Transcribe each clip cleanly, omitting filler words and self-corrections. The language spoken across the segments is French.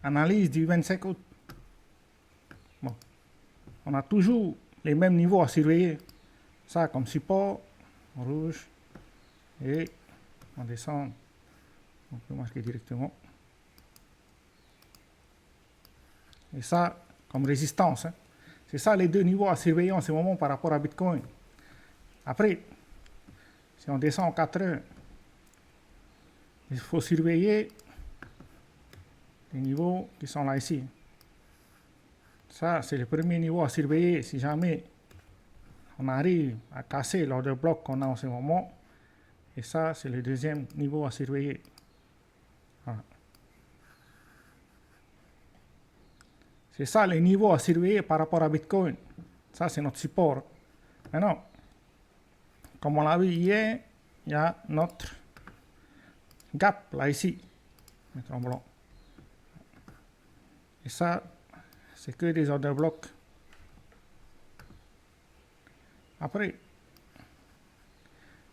analyse du 25 août. Bon. On a toujours les mêmes niveaux à surveiller. Ça comme support, rouge, et on descend. On peut marquer directement. Et ça comme résistance. Hein. C'est ça les deux niveaux à surveiller en ce moment par rapport à Bitcoin. Après, si on descend en 4 heures, il faut surveiller les niveaux qui sont là ici. Ça, c'est le premier niveau à surveiller si jamais on arrive à casser l'order block qu'on a en ce moment. Et ça, c'est le deuxième niveau à surveiller. Voilà. C'est ça les niveaux à surveiller par rapport à Bitcoin. Ça, c'est notre support. Maintenant, comme on l'a vu hier, il y a notre gap là ici. Mettre en blanc. Et ça, c'est que des order blocks. Après,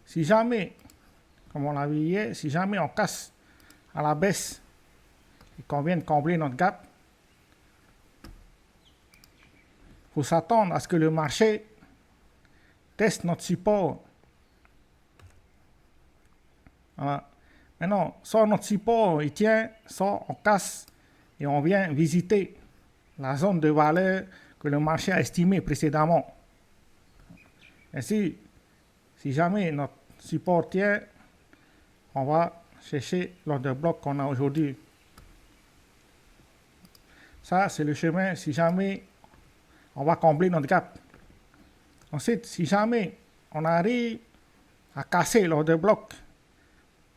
si jamais, comme on l'a vu hier, si jamais on casse à la baisse et qu'on vient de combler notre gap, il faut s'attendre à ce que le marché teste notre support. Voilà. Maintenant, soit notre support il tient, soit on casse et on vient visiter la zone de valeur que le marché a estimée précédemment. Ainsi, si jamais notre support tient, on va chercher l'order block qu'on a aujourd'hui. Ça, c'est le chemin si jamais on va combler notre gap. Ensuite, si jamais on arrive à casser l'order block,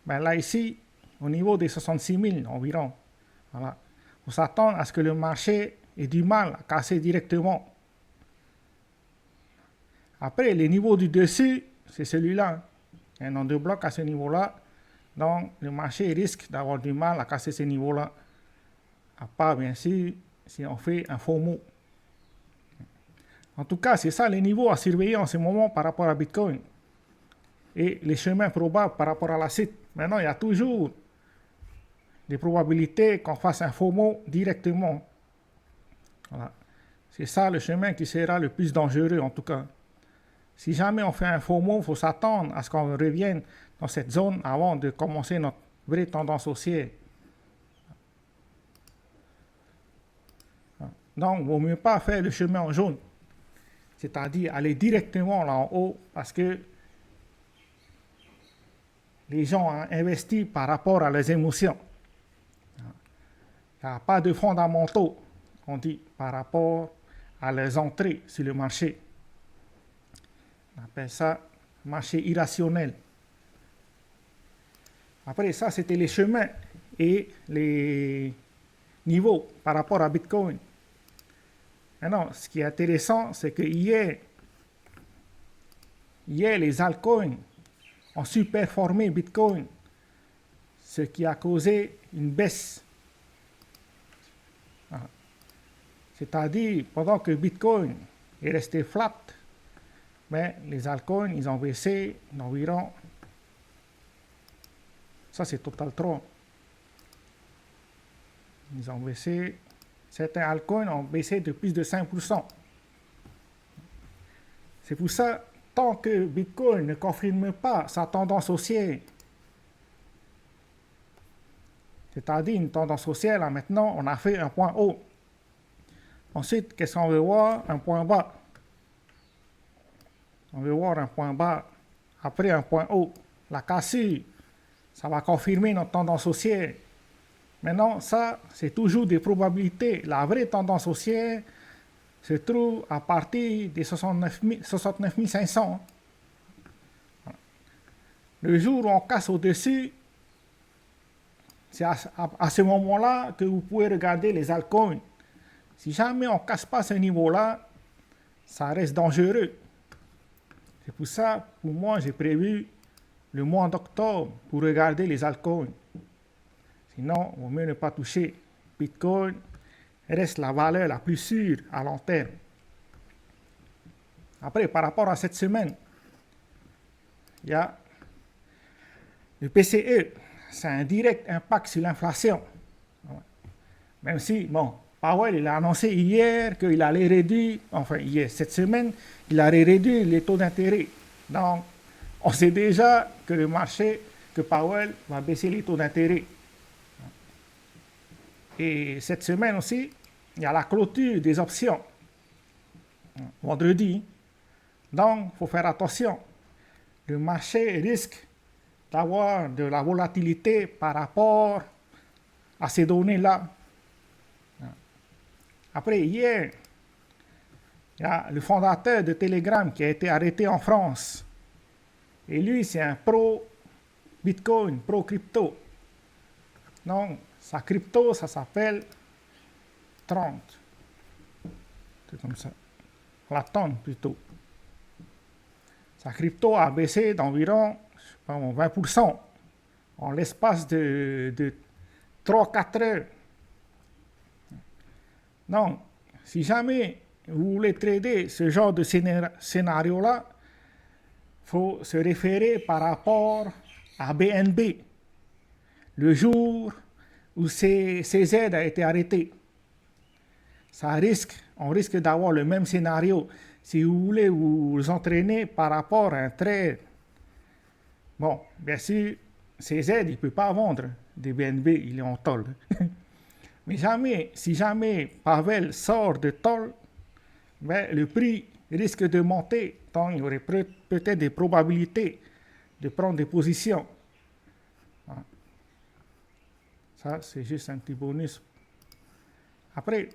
ben là ici, au niveau des 66 000 environ, voilà, il faut s'attendre à ce que le marché ait du mal à casser directement. Après, les niveaux du dessus, c'est celui-là. Il y a un order block à ce niveau-là. Donc, le marché risque d'avoir du mal à casser ces niveaux-là. À part, bien sûr, si on fait un faux mot. En tout cas, c'est ça les niveaux à surveiller en ce moment par rapport à Bitcoin. Et les chemins probables par rapport à la CIT. Maintenant, il y a toujours des probabilités qu'on fasse un faux mot directement. Voilà. C'est ça le chemin qui sera le plus dangereux en tout cas. Si jamais on fait un faux mot, il faut s'attendre à ce qu'on revienne dans cette zone avant de commencer notre vraie tendance haussière. Donc, il ne vaut mieux pas faire le chemin en jaune. C'est-à-dire aller directement là en haut parce que les gens ont investi par rapport à leurs émotions. Il n'y a pas de fondamentaux, on dit, par rapport à leurs entrées sur le marché. On appelle ça marché irrationnel. Après ça, c'était les chemins et les niveaux par rapport à Bitcoin. Maintenant, ce qui est intéressant, c'est que hier, les altcoins ont surperformé Bitcoin, ce qui a causé une baisse. C'est-à-dire, pendant que Bitcoin est resté flat, mais les altcoins, ils ont baissé d'environ, ça c'est TotalTron, ils ont baissé, certains altcoins ont baissé de plus de 5%. C'est pour ça, tant que Bitcoin ne confirme pas sa tendance haussière, c'est-à-dire une tendance haussière, là maintenant, on a fait un point haut. Ensuite, qu'est-ce qu'on veut voir? Un point bas. On veut voir un point bas après un point haut. La cassure, ça va confirmer notre tendance haussière. Maintenant, ça, c'est toujours des probabilités. La vraie tendance haussière se trouve à partir des 69 500. Le jour où on casse au-dessus, c'est à ce moment-là que vous pouvez regarder les altcoins. Si jamais on ne casse pas ce niveau-là, ça reste dangereux. C'est pour ça, pour moi, j'ai prévu le mois d'octobre pour regarder les altcoins. Sinon, il vaut mieux ne pas toucher. Bitcoin reste la valeur la plus sûre à long terme. Après, par rapport à cette semaine, il y a le PCE. C'est un direct impact sur l'inflation. Même si, bon, Powell, il a annoncé hier qu'il allait réduire, enfin hier, cette semaine, il allait réduire les taux d'intérêt. Donc, on sait déjà que le marché, que Powell va baisser les taux d'intérêt. Et cette semaine aussi, il y a la clôture des options, vendredi. Donc, il faut faire attention. Le marché risque d'avoir de la volatilité par rapport à ces données-là. Après, hier, il y a le fondateur de Telegram qui a été arrêté en France. Et lui, c'est un pro-Bitcoin, pro-crypto. Donc, sa crypto, ça s'appelle 30. C'est comme ça. La tonne plutôt. Sa crypto a baissé d'environ 20% en l'espace de 3-4 heures. Donc, si jamais vous voulez trader ce genre de scénario-là, il faut se référer par rapport à BNB, le jour où CZ a été arrêté. On risque d'avoir le même scénario si vous voulez vous entraîner par rapport à un trade. Bon, bien sûr, CZ, il ne peut pas vendre des BNB, il est en tôle. Mais si jamais Pavel sort de tôle, ben, le prix risque de monter, donc il y aurait peut-être des probabilités de prendre des positions. Ça, c'est juste un petit bonus. Après,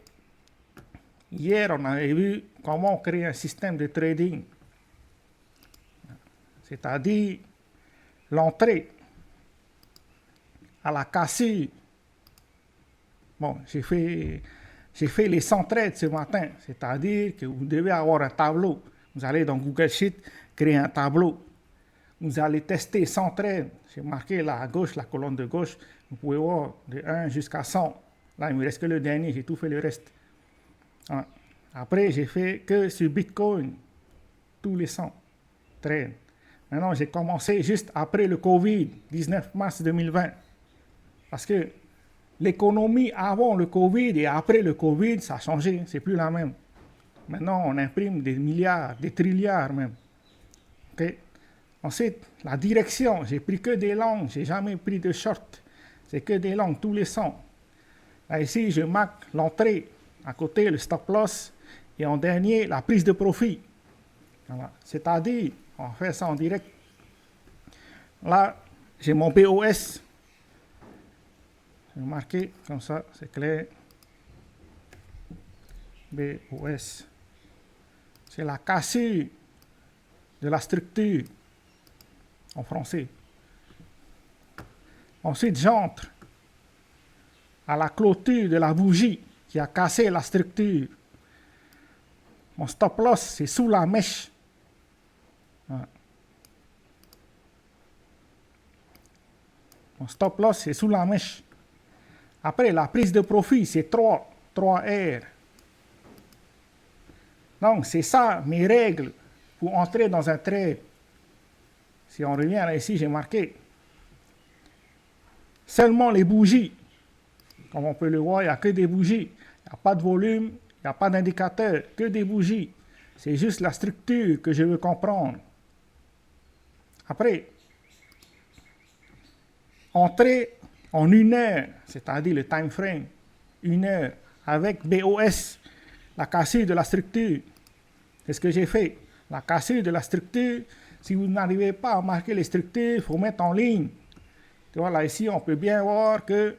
hier, on avait vu comment créer un système de trading. C'est-à-dire l'entrée à la cassure. Bon, j'ai fait les 100 trades ce matin, c'est-à-dire que vous devez avoir un tableau. Vous allez dans Google Sheet, créer un tableau. Vous allez tester 100 trades. J'ai marqué là à gauche, la colonne de gauche. Vous pouvez voir de 1 jusqu'à 100. Là, il ne me reste que le dernier, j'ai tout fait le reste. Après, j'ai fait que sur Bitcoin, tous les 100 trades. Maintenant, j'ai commencé juste après le Covid, 19 mars 2020. Parce que l'économie avant le Covid et après le Covid, ça a changé, c'est plus la même. Maintenant, on imprime des milliards, des trilliards même. Okay? Ensuite, la direction, j'ai pris que des longues, j'ai jamais pris de short. C'est que des longues, tous les 100. Là, ici, je marque l'entrée, à côté le stop loss, et en dernier, la prise de profit. Voilà. C'est-à-dire, on fait ça en direct. Là, j'ai mon BOS. Je vais marquer comme ça, c'est clair. BOS. C'est la cassure de la structure en français. Ensuite, j'entre à la clôture de la bougie qui a cassé la structure. Mon stop loss, c'est sous la mèche. Voilà. Mon stop loss, c'est sous la mèche. Après, la prise de profit, c'est 3R. Donc, c'est ça mes règles pour entrer dans un trade. Si on revient là ici, j'ai marqué seulement les bougies. Comme on peut le voir, il n'y a que des bougies. Il n'y a pas de volume, il n'y a pas d'indicateur, que des bougies. C'est juste la structure que je veux comprendre. Après, entrer en 1 heure, c'est-à-dire le time frame, 1 heure, avec BOS, la cassure de la structure. C'est ce que j'ai fait. La cassure de la structure, si vous n'arrivez pas à marquer les structures, il faut mettre en ligne. Tu vois, là ici, on peut bien voir que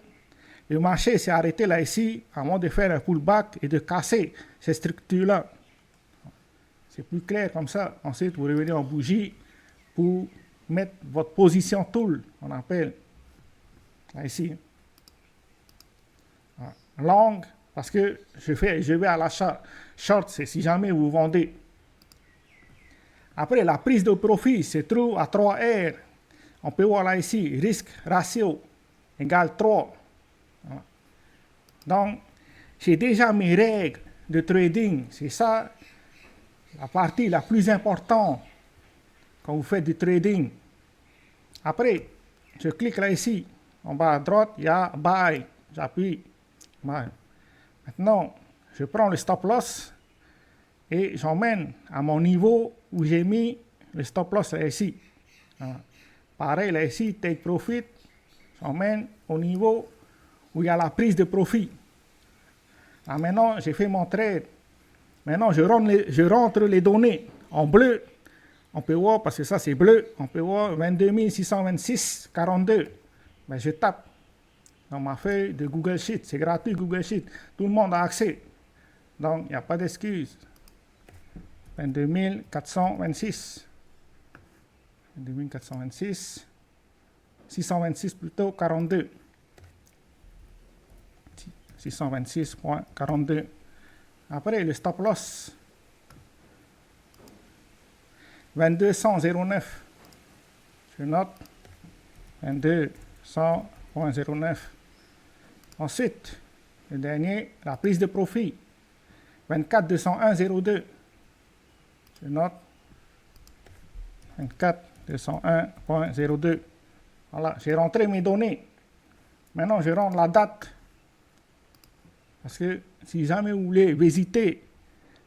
le marché s'est arrêté là ici, à moins de faire un pullback et de casser ces structures-là. C'est plus clair comme ça. Ensuite, vous revenez en bougie pour mettre votre position tool, on appelle. Là ici. Voilà. Long, parce que je vais à l'achat. Short, c'est si jamais vous vendez. Après, la prise de profit se trouve à 3R. On peut voir là ici, risque ratio égale 3. Voilà. Donc, j'ai déjà mes règles de trading. C'est ça la partie la plus importante quand vous faites du trading. Après, je clique là ici. En bas à droite, il y a Buy. J'appuie. Buy. Maintenant, je prends le stop loss et j'emmène à mon niveau où j'ai mis le stop loss là ici. Voilà. Pareil, là ici, take profit, j'emmène au niveau où il y a la prise de profit. Là, maintenant, j'ai fait mon trade. Maintenant, je rentre les données en bleu. On peut voir, parce que ça c'est bleu, on peut voir 22 626, 42. Mais je tape dans ma feuille de Google Sheet. C'est gratuit, Google Sheet. Tout le monde a accès. Donc, il n'y a pas d'excuse. 22 426. 22 426. 626 plutôt, 42. 626.42. Après, le stop loss. 2200.09. Je note 2200.09. Ensuite, le dernier, la prise de profit. 24 201.02. Je note 24 201.02. Voilà, j'ai rentré mes données. Maintenant, je rentre la date. Parce que si jamais vous voulez visiter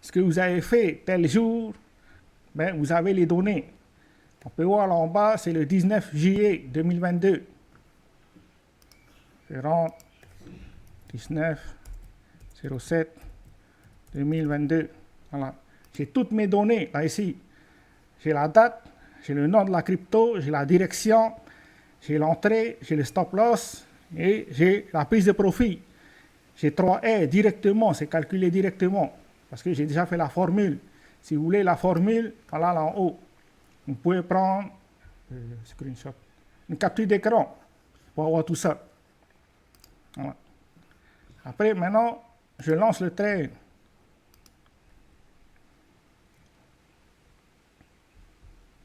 ce que vous avez fait tel jour, ben, vous avez les données. On peut voir là en bas, c'est le 19 juillet 2022. Je rentre 19 07 2022. Voilà. J'ai toutes mes données là ici. J'ai la date, j'ai le nom de la crypto, j'ai la direction, j'ai l'entrée, j'ai le stop loss et j'ai la prise de profit. J'ai 3 R directement, c'est calculé directement parce que j'ai déjà fait la formule. Si vous voulez la formule, voilà là en haut. Vous pouvez prendre screenshot, une capture d'écran pour avoir tout ça. Voilà. Après, maintenant, je lance le trade.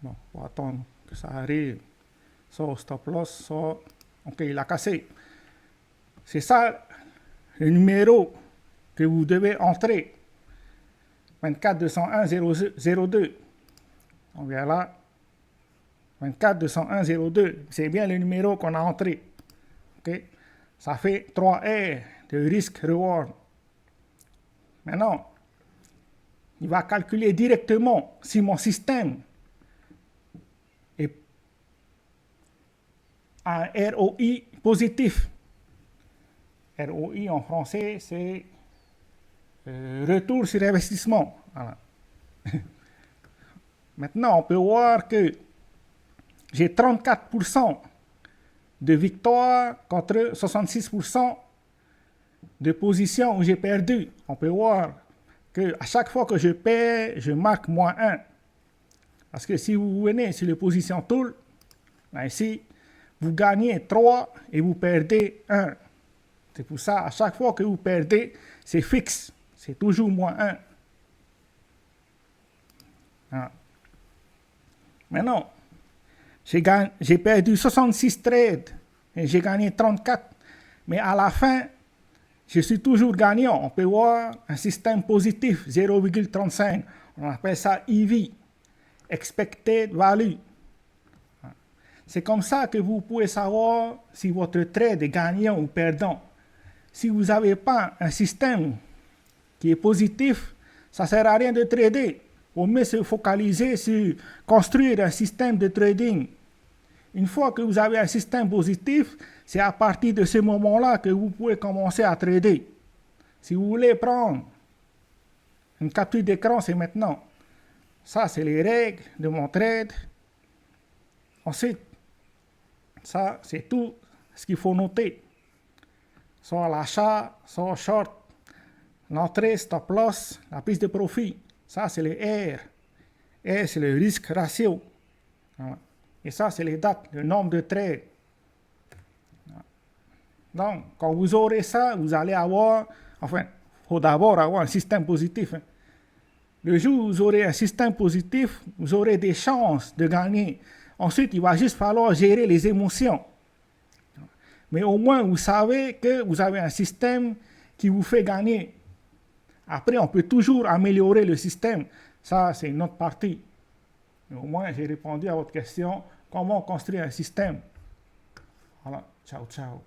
Bon, on va attendre que ça arrive. Soit au stop loss, soit... Ok, il a cassé. C'est ça le numéro que vous devez entrer. 24 201 02. On vient là. 24 201 02. C'est bien le numéro qu'on a entré. Ok? Ça fait 3 R de risk-reward. Maintenant, il va calculer directement si mon système est à un ROI positif. ROI en français, c'est retour sur investissement. Voilà. Maintenant, on peut voir que j'ai 34% de victoire contre 66% de position où j'ai perdu. On peut voir que à chaque fois que je perds, je marque -1. Parce que si vous venez sur les positions tool, là ici, vous gagnez 3 et vous perdez 1. C'est pour ça, à chaque fois que vous perdez, c'est fixe. C'est toujours -1. Ah. Maintenant, j'ai perdu 66 trades et j'ai gagné 34. Mais à la fin, je suis toujours gagnant. On peut voir un système positif, 0,35. On appelle ça EV, Expected Value. C'est comme ça que vous pouvez savoir si votre trade est gagnant ou perdant. Si vous n'avez pas un système qui est positif, ça ne sert à rien de trader. Il vaut mieux se focaliser sur construire un système de trading. Une fois que vous avez un système positif, c'est à partir de ce moment-là que vous pouvez commencer à trader. Si vous voulez prendre une capture d'écran, c'est maintenant. Ça, c'est les règles de mon trade. Ensuite, ça, c'est tout ce qu'il faut noter. Soit l'achat, soit short, l'entrée, stop loss, la prise de profit. Ça, c'est le R. R, c'est le risque ratio. Voilà. Et ça, c'est les dates, le nombre de trades. Donc, quand vous aurez ça, vous allez avoir, enfin, il faut d'abord avoir un système positif. Le jour où vous aurez un système positif, vous aurez des chances de gagner. Ensuite, il va juste falloir gérer les émotions. Mais au moins, vous savez que vous avez un système qui vous fait gagner. Après, on peut toujours améliorer le système. Ça, c'est une autre partie. Mais au moins, j'ai répondu à votre question. Comment construire un système? Voilà. Ciao, ciao.